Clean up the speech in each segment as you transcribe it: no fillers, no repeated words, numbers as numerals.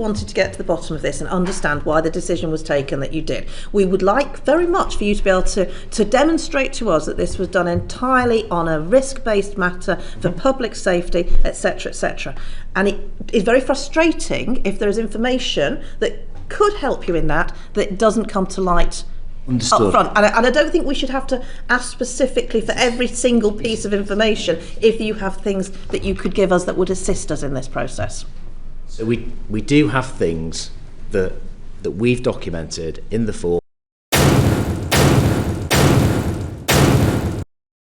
wanted to get to the bottom of this and understand why the decision was taken that you did. We would like very much for you to be able to demonstrate to us that this was done entirely on a risk-based matter for public safety, etc., etc. And it is very frustrating if there is information that could help you in that doesn't come to light up front. And I don't think we should have to ask specifically for every single piece of information if you have things that you could give us that would assist us in this process. So we do have things that we've documented in the form.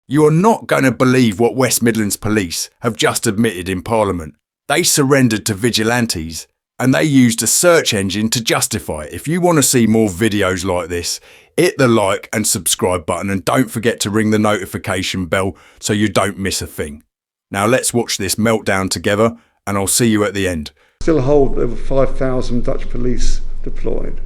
You are not going to believe what West Midlands Police have just admitted in Parliament. They surrendered to vigilantes and they used a search engine to justify it. If you want to see more videos like this, hit the like and subscribe button and don't forget to ring the notification bell so you don't miss a thing. Now let's watch this meltdown together and I'll see you at the end. Still hold over 5,000 Dutch police deployed.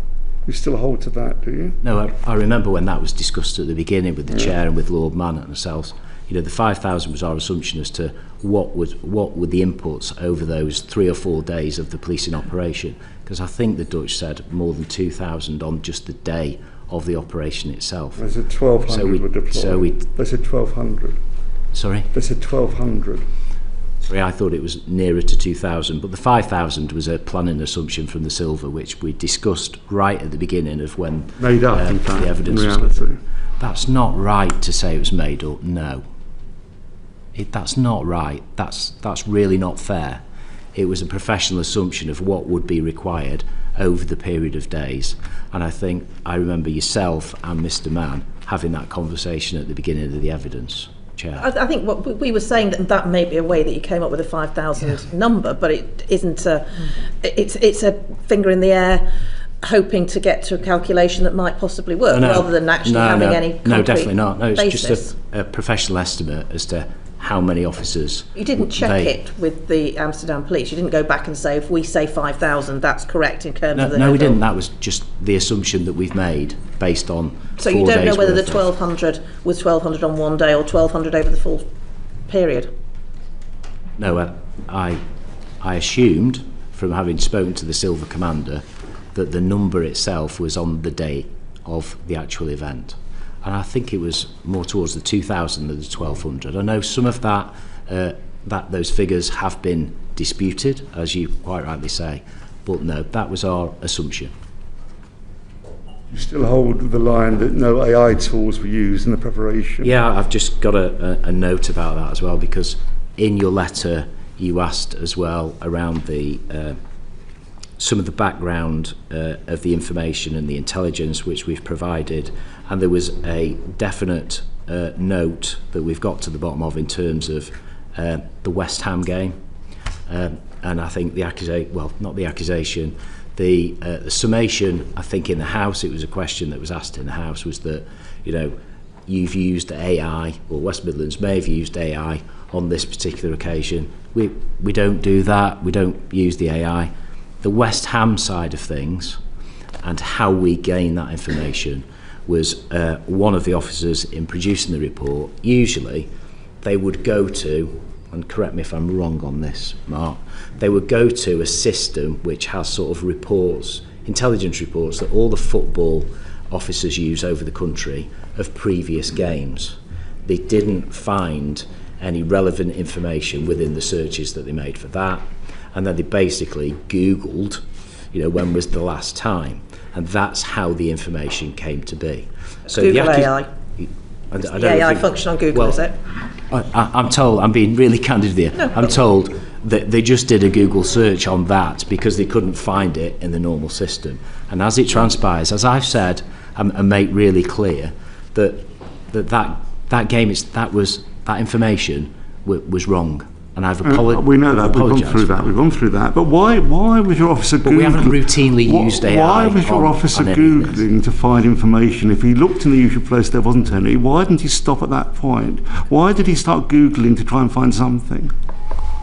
You still hold to that, do you? No, I remember when that was discussed at the beginning with the chair and with Lord Mann and ourselves. You know, the 5,000 was our assumption as to what were the inputs over those 3 or 4 days of the policing operation. Because I think the Dutch said more than 2,000 on just the day of the operation itself. They said 1,200 were deployed. They said 1,200. Sorry? They said 1,200. Sorry, I thought it was nearer to 2,000, but the 5,000 was a planning assumption from the Silver, which we discussed right at the beginning of when made up, in fact, the evidence in reality. was. That's not right to say it was made up. No, that's not right. That's really not fair. It was a professional assumption of what would be required over the period of days, and I remember yourself and Mr. Mann having that conversation at the beginning of the evidence. I think what we were saying that may be a way that you came up with a 5,000 number, but it isn't it's a finger in the air hoping to get to a calculation that might possibly work rather than actually having any concrete No, definitely not. No, it's basis. Just a professional estimate as to how many officers. You didn't check it with the Amsterdam police. You didn't go back and say, if we say 5,000, that's correct in terms of the... No, we didn't. That was just the assumption that we've made based on 4 days. So you don't know whether the 1,200 was 1,200 on one day or 1,200 over the full period? No, I assumed from having spoken to the Silver Commander that the number itself was on the day of the actual event. And I think it was more towards the 2,000 than the 1,200. I know some of that, those figures have been disputed, as you quite rightly say, but no, that was our assumption. You still hold the line that no AI tools were used in the preparation? Yeah, I've just got a note about that as well, because in your letter you asked as well around the some of the background of the information and the intelligence which we've provided, and there was a definite note that we've got to the bottom of in terms of the West Ham game, and I think the accusation, well, not the accusation, the summation, I think in the House, it was a question that was asked in the House, was that, you know, you've used AI, or West Midlands may have used AI on this particular occasion. We don't do that, we don't use the AI. The West Ham side of things and how we gain that information was one of the officers in producing the report. Usually they would go to, and correct me if I'm wrong on this, Mark, they would go to a system which has sort of reports, intelligence reports that all the football officers use over the country of previous games. They didn't find any relevant information within the searches that they made for that, and then they basically Googled, you know, when was the last time, and that's how the information came to be. So Google AI. The AI function on Google, is it? I'm told, I'm being really candid here, I'm told that they just did a Google search on that because they couldn't find it in the normal system. And as it transpires, as I've said and make really clear, that information was wrong. And I've apologized. We know that. We've gone through that. But why was your officer Googling? But we haven't routinely used AI. Why was your officer Googling to find information? If he looked in the usual place there wasn't any, why didn't he stop at that point? Why did he start Googling to try and find something?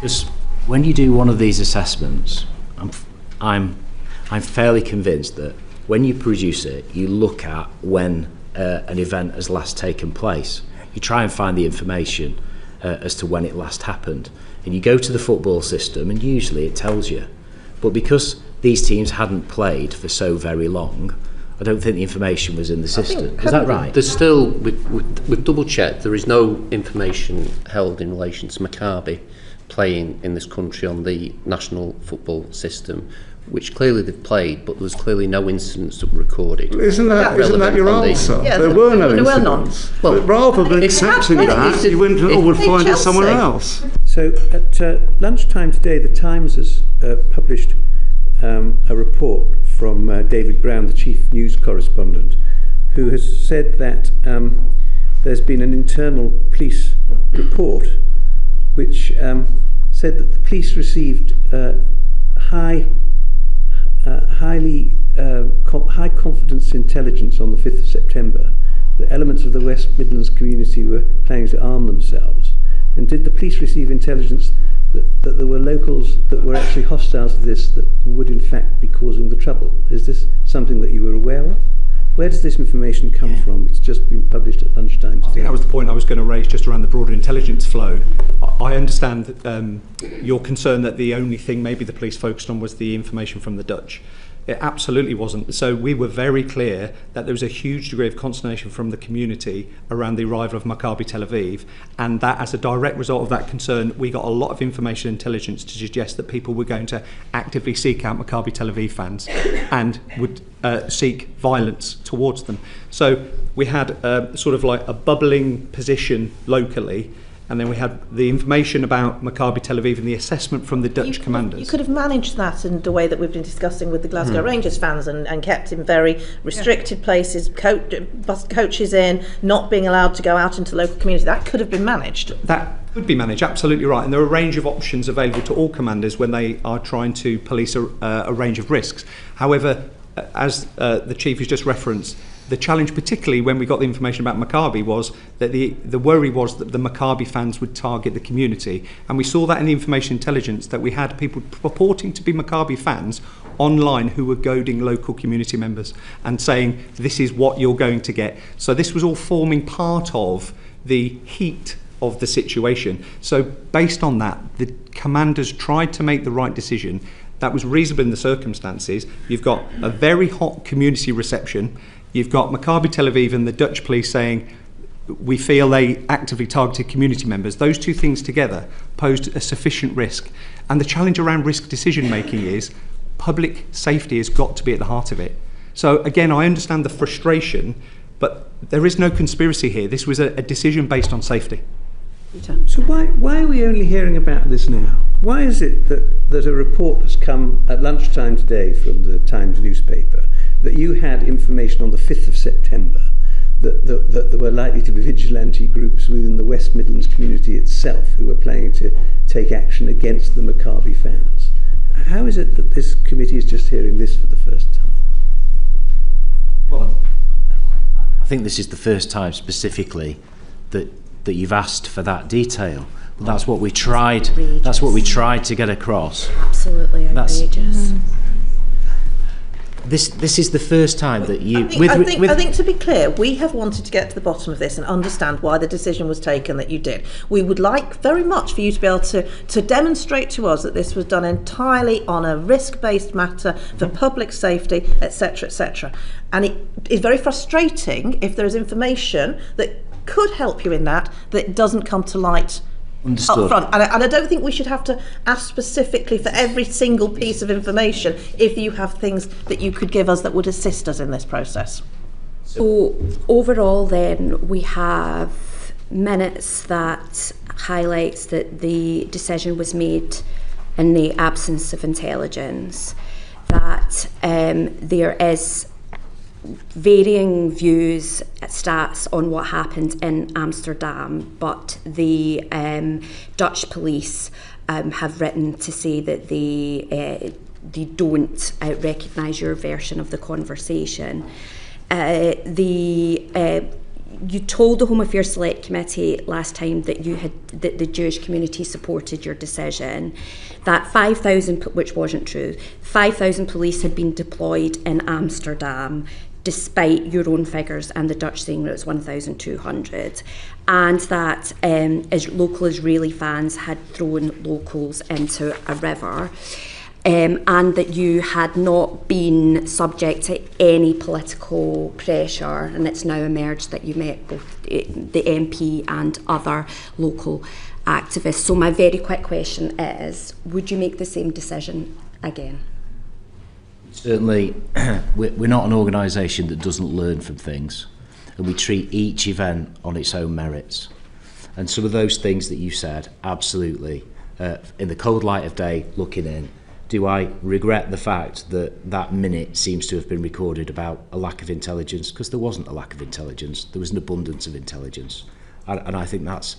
Because when you do one of these assessments, I'm fairly convinced that when you produce it, you look at when an event has last taken place. You try and find the information as to when it last happened, and you go to the football system and usually it tells you, but because these teams hadn't played for so very long, I don't think the information was in the system. Is that right? There's still, we've double-checked, there is no information held in relation to Maccabi playing in this country on the national football system, which clearly they've played, but there's clearly no incidents that were recorded. Isn't that your answer? Yeah, there were no incidents. Well, but rather than accepting that, you went, we'll find it somewhere else. So at lunchtime today, the Times has published a report from David Brown, the chief news correspondent, who has said that there's been an internal police report which said that the police received high confidence intelligence on the 5th of September that elements of the West Midlands community were planning to arm themselves. And did the police receive intelligence that there were locals that were actually hostile to this that would in fact be causing the trouble? Is this something that you were aware of? Where does this information come from? It's just been published at lunchtime today. I think that was the point I was going to raise, just around the broader intelligence flow. I understand that your concern that the only thing maybe the police focused on was the information from the Dutch. It absolutely wasn't. So we were very clear that there was a huge degree of consternation from the community around the arrival of Maccabi Tel Aviv, and that as a direct result of that concern, we got a lot of information intelligence to suggest that people were going to actively seek out Maccabi Tel Aviv fans and would seek violence towards them. So we had sort of like a bubbling position locally, and then we had the information about Maccabi Tel Aviv and the assessment from the Dutch commanders. You could have managed that in the way that we've been discussing with the Glasgow Rangers fans and kept in very restricted places, coaches in, not being allowed to go out into local community. That could have been managed. That could be managed, absolutely right. And there are a range of options available to all commanders when they are trying to police a range of risks. However, as the Chief has just referenced, the challenge, particularly when we got the information about Maccabi, was that the worry was that the Maccabi fans would target the community. And we saw that in the information intelligence, that we had people purporting to be Maccabi fans online who were goading local community members and saying, this is what you're going to get. So this was all forming part of the heat of the situation. So based on that, the commanders tried to make the right decision. That was reasonable in the circumstances. You've got a very hot community reception. You've got Maccabi Tel Aviv and the Dutch police saying, we feel they actively targeted community members. Those two things together posed a sufficient risk. And the challenge around risk decision making is public safety has got to be at the heart of it. So again, I understand the frustration, but there is no conspiracy here. This was a decision based on safety. So why are we only hearing about this now? Why is it that a report has come at lunchtime today from the Times newspaper that you had information on the 5th of September that there were likely to be vigilante groups within the West Midlands community itself who were planning to take action against the Maccabi fans? How is it that this committee is just hearing this for the first time? Well, I think this is the first time specifically that you've asked for that detail. That's what we tried. That's what we tried to get across. Absolutely outrageous. This is the first time that you... I think to be clear, we have wanted to get to the bottom of this and understand why the decision was taken that you did. We would like very much for you to be able to demonstrate to us that this was done entirely on a risk-based matter for public safety, etc., etc. And it is very frustrating if there is information that could help you in that doesn't come to light Understood. up front. And I don't think we should have to ask specifically for every single piece of information if you have things that you could give us that would assist us in this process. So overall then we have minutes that highlights that the decision was made in the absence of intelligence, that there is varying views, stats on what happened in Amsterdam, but the Dutch police have written to say that they don't recognise your version of the conversation. You told the Home Affairs Select Committee last time that that the Jewish community supported your decision, that 5,000, which wasn't true, 5,000 police had been deployed in Amsterdam, despite your own figures and the Dutch saying that it was 1,200, and that local Israeli fans had thrown locals into a river. and that you had not been subject to any political pressure, and it's now emerged that you met both the MP and other local activists. So my very quick question is, would you make the same decision again? Certainly, we're not an organisation that doesn't learn from things, and we treat each event on its own merits. And some of those things that you said, absolutely, in the cold light of day, looking in, do I regret the fact that that minute seems to have been recorded about a lack of intelligence? Because there wasn't a lack of intelligence, there was an abundance of intelligence. And I think that's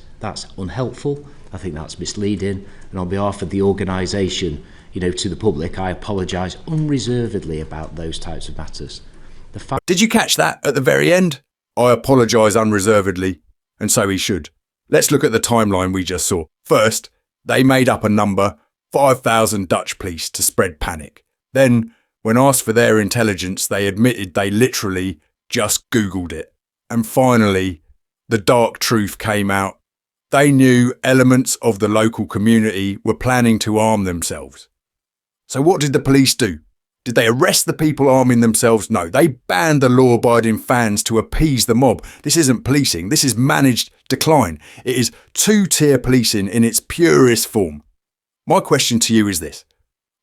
unhelpful, I think that's misleading, and on behalf of the organisation, to the public, I apologise unreservedly about those types of matters. Did you catch that at the very end? I apologise unreservedly, and so he should. Let's look at the timeline we just saw. First, they made up a number, 5,000 Dutch police, to spread panic. Then, when asked for their intelligence, they admitted they literally just Googled it. And finally, the dark truth came out. They knew elements of the local community were planning to arm themselves. So what did the police do? Did they arrest the people arming themselves? No, they banned the law-abiding fans to appease the mob. This isn't policing, this is managed decline. It is two-tier policing in its purest form. My question to you is this.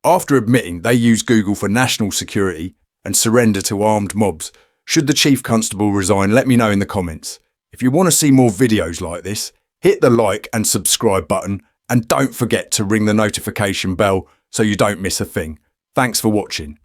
After admitting they use Google for national security and surrender to armed mobs, should the Chief Constable resign? Let me know in the comments. If you want to see more videos like this, hit the like and subscribe button, and don't forget to ring the notification bell so you don't miss a thing. Thanks for watching.